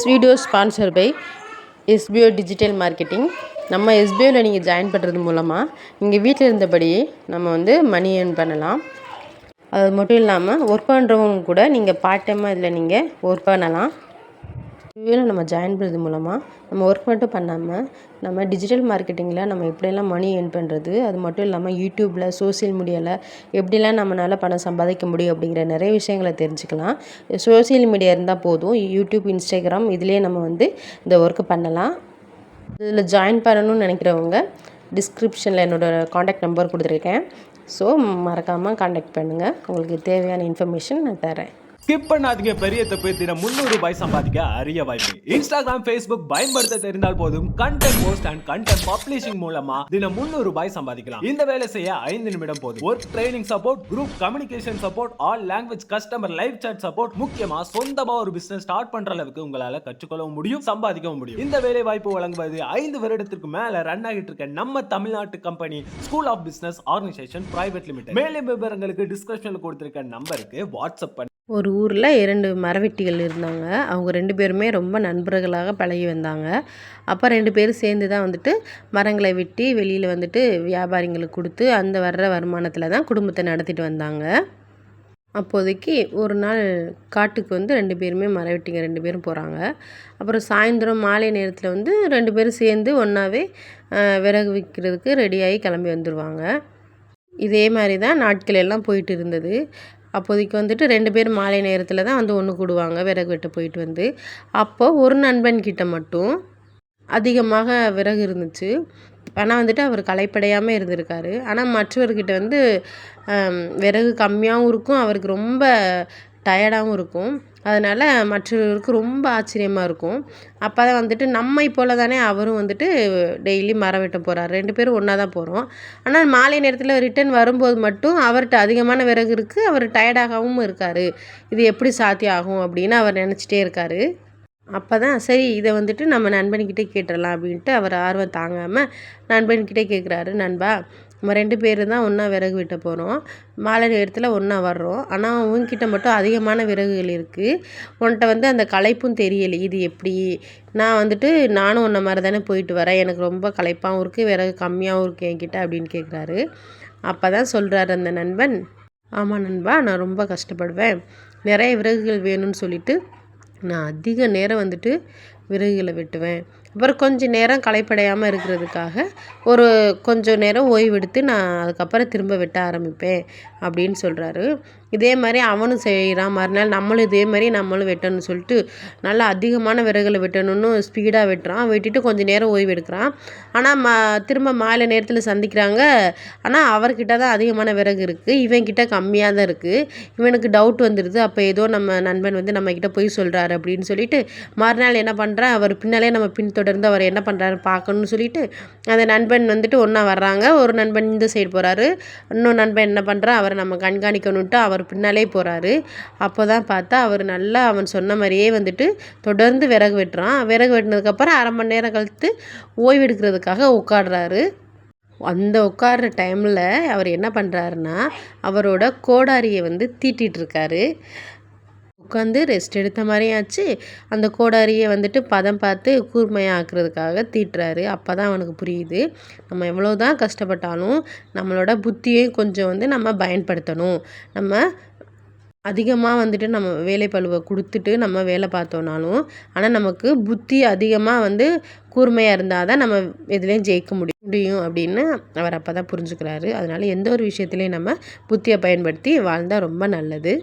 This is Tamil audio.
Video sponsor by SPO digital marketing. நம்ம எஸ்பிஓவில் நீங்கள் ஜாயின் பண்ணுறது மூலமாக நீங்கள் வீட்டில் இருந்தபடியே நம்ம மணி ஏர்ன் பண்ணலாம். அது மட்டும் இல்லாமல் ஒர்க் பண்ணுறவங்க கூட நீங்கள் பார்ட் டைமாக இதில் நீங்கள் ஒர்க் பண்ணலாம். எஸ்பிஓவில் நம்ம ஜாயின் பண்ணுறது மூலமாக நம்ம ஒர்க் மட்டும் பண்ணாமல் நம்ம டிஜிட்டல் மார்க்கெட்டிங்கில் நம்ம எப்படியெல்லாம் மணி ஏர்ன் பண்ணுறது, அது மட்டும் இல்லாமல் யூடியூப்பில் சோசியல் மீடியாவில் எப்படிலாம் நம்மளால் பணம் சம்பாதிக்க முடியும் அப்படிங்கிற நிறைய விஷயங்களை தெரிஞ்சுக்கலாம். சோசியல் மீடியா இருந்தால் போதும், யூடியூப், இன்ஸ்டாகிராம் இதிலே நம்ம இந்த ஒர்க்கு பண்ணலாம். இதில் ஜாயின் பண்ணணும்னு நினைக்கிறவங்க டிஸ்கிரிப்ஷனில் என்னோடய காண்டாக்ட் நம்பர் கொடுத்துருக்கேன். ஸோ மறக்காமல் காண்டாக்ட் பண்ணுங்கள். உங்களுக்கு தேவையான இன்ஃபர்மேஷன் நான் தரேன். ஸ்கிப் பண்ணாதீங்க. பெரிய தப்பு. தினம் 300 ரூபாய் சம்பாதிக்க அரிய வாய்ப்பு. இன்ஸ்டாகிராம், ஃபேஸ்புக் பயன்படுத்த தெரிந்தால் போதும் content post and content publishing மூலமா தினம் 300 ரூபாய் சம்பாதிக்கலாம். இந்த வேலை செய்ய 5 நிமிடம் போதும். Work training support, group communication support, all language customer live chat support, முக்கியமா சொந்தமா ஒரு பிசினஸ் ஸ்டார்ட் பண்ற அளவுக்கு உங்களால கற்றுக்கொள்ளவும் முடியும், சம்பாதிக்கவும் முடியும். இந்த வேலை வாய்ப்பு வழங்குவது 5 வருடத்திற்கு மேல ரன் ஆகிட்டு இருக்க நம்ம தமிழ்நாட்டு company school of business organisation private limited. மேலும் விவரங்களுக்கு டிஸ்கிரிப்ஷன்ல கொடுத்திருக்க நம்பருக்கு வாட்ஸ்அப் பண்ணி. ஒரு ஊரில் 2 மரவெட்டிகள் இருந்தாங்க. அவங்க 2 பேருமே ரொம்ப நண்பர்களாக பழகி வந்தாங்க. அப்போ 2 பேரும் சேர்ந்து தான் மரங்களை வெட்டி வெளியில் வியாபாரிங்களுக்கு கொடுத்து அந்த வர்ற வருமானத்தில் தான் குடும்பத்தை நடத்திட்டு வந்தாங்க. அப்போதைக்கு ஒரு நாள் காட்டுக்கு 2 பேருமே மரவெட்டிங்க 2 பேரும் போகிறாங்க. அப்புறம் சாயந்தரம் மாலை நேரத்தில் 2 பேரும் சேர்ந்து ஒன்றாவே விறகு விற்கிறதுக்கு ரெடியாகி கிளம்பி வந்துடுவாங்க. இதே மாதிரி தான் நாட்கள் எல்லாம் போயிட்டு இருந்தது. அப்போதைக்கு 2 பேர் மாலை நேரத்தில் தான் ஒன்று கூடுவாங்க விறகு வெட்ட போயிட்டு அப்போது ஒரு நண்பன்கிட்ட மட்டும் அதிகமாக விறகு இருந்துச்சு. ஆனால் அவர் களைப்படையாமல் இருந்திருக்காரு. ஆனால் மற்றவர்கிட்ட விறகு கம்மியாகவும் இருக்கும், அவருக்கு ரொம்ப டயர்டாகவும் இருக்கும். அதனால் மற்றவருக்கு ரொம்ப ஆச்சரியமாக இருக்கும். அப்போ தான் நம்மை போல் தானே அவரும் டெய்லி மரம் வெட்ட போகிறார். 2 பேரும் ஒன்றா தான் போகிறோம். ஆனால் மாலை நேரத்தில் ரிட்டர்ன் வரும்போது மட்டும் அவர்கிட்ட அதிகமான விறகு இருக்குது, அவர் டயர்டாகவும் இருக்கார். இது எப்படி சாத்தியம் ஆகும் அப்படின்னு அவர் நினச்சிட்டே இருக்கார். அப்போ தான் சரி இதை நம்ம நண்பன்கிட்டே கேட்டுடலாம் அப்படின்ட்டு அவர் ஆர்வம் தாங்காமல் நண்பன்கிட்டே கேட்குறாரு. நண்பா, நம்ம 2 பேர் தான் ஒன்றா விறகு வெட்ட போகிறோம், மாலை நேரத்தில் ஒன்றா வர்றோம். ஆனால் உங்ககிட்ட மட்டும் அதிகமான விறகுகள் இருக்குது, உன்கிட்ட அந்த களைப்பும் தெரியலை, இது எப்படி? நான் நானும் உன்ன மாதிரி தானே போயிட்டு வரேன், எனக்கு ரொம்ப களைப்பாகவும் இருக்குது, விறகு கம்மியாகவும் இருக்குது என்கிட்ட அப்படின்னு கேட்குறாரு. அப்போ தான் சொல்கிறாரு அந்த நண்பன், ஆமாம் நண்பா, நான் ரொம்ப கஷ்டப்படுவேன், நிறைய விறகுகள் வேணும்னு சொல்லிட்டு நான் அதிக நேரம் விறகுகளை வெட்டுவேன். அப்புறம் கொஞ்சம் நேரம் களைப்படையாமல் இருக்கிறதுக்காக கொஞ்சம் நேரம் ஓய்வெடுத்து நான் அதுக்கப்புறம் திரும்ப வெட்ட ஆரம்பிப்பேன் அப்படின்னு சொல்கிறாரு. இதே மாதிரி அவனும் செய்கிறான். மறுநாள் நம்மளும் இதே மாதிரி நம்மளும் வெட்டணும்னு சொல்லிட்டு நல்லா அதிகமான விறகுகளை வெட்டணும்னு ஸ்பீடாக வெட்டுறான். வெட்டிட்டு கொஞ்சம் நேரம் ஓய்வு எடுக்கிறான். ஆனால் திரும்ப மாலை நேரத்தில் சந்திக்கிறாங்க. ஆனால் அவர்கிட்ட தான் அதிகமான விறகு இருக்குது, இவன்கிட்ட கம்மியாக தான் இருக்குது. இவனுக்கு டவுட் வந்துடுது. அப்போ ஏதோ நம்ம நண்பன் நம்மக்கிட்ட போய் சொல்கிறாரு அப்படின்னு சொல்லிட்டு மறுநாள் என்ன பண்ணுறான், அவர் பின்னாலே நம்ம பின்தொடர்ந்து அவர் என்ன பண்ணுறாரு பார்க்கணும்னு சொல்லிட்டு அந்த நண்பன் ஒன்றா வர்றாங்க. ஒரு நண்பன் இந்த சைடு போகிறாரு, இன்னொரு நண்பன் என்ன பண்ணுறான், அவரை நம்ம கண்காணிக்கணுன்ட்டு அவர் பின்னாலே போகிறாரு. அப்போ தான் பார்த்தா அவர் நல்லா அவன் சொன்ன மாதிரியே தொடர்ந்து விறகு வெட்டுறான். விறகு வெட்டினதுக்கப்புறம் அரை மணி நேரம் கழித்து ஓய்வு எடுக்கிறதுக்காக உட்காடுறாரு. அந்த உட்கார்ற டைமில் அவர் என்ன பண்ணுறாருன்னா அவரோட கோடாரியை தீட்டிகிட்டு இருக்காரு. உட்காந்து ரெஸ்ட் எடுத்த மாதிரியும் ஆச்சு, அந்த கோடாரியை பதம் பார்த்து கூர்மையாக ஆக்குறதுக்காக தீட்டுறாரு. அப்போ தான் அவனுக்கு புரியுது, நம்ம எவ்வளோ தான் கஷ்டப்பட்டாலும் நம்மளோட புத்தியையும் கொஞ்சம் நம்ம பயன்படுத்தணும். நம்ம அதிகமாக நம்ம வேலை பளுவை கொடுத்துட்டு நம்ம வேலை பார்த்தோன்னாலும், ஆனால் நமக்கு புத்தி அதிகமாக கூர்மையாக இருந்தால் தான் நம்ம எதுலேயும் ஜெயிக்க முடியும் அப்படின்னு அவர் அப்போ தான் புரிஞ்சுக்கிறாரு. அதனால் எந்த ஒரு விஷயத்துலையும் நம்ம புத்தியை பயன்படுத்தி வாழ்ந்தால் ரொம்ப நல்லது.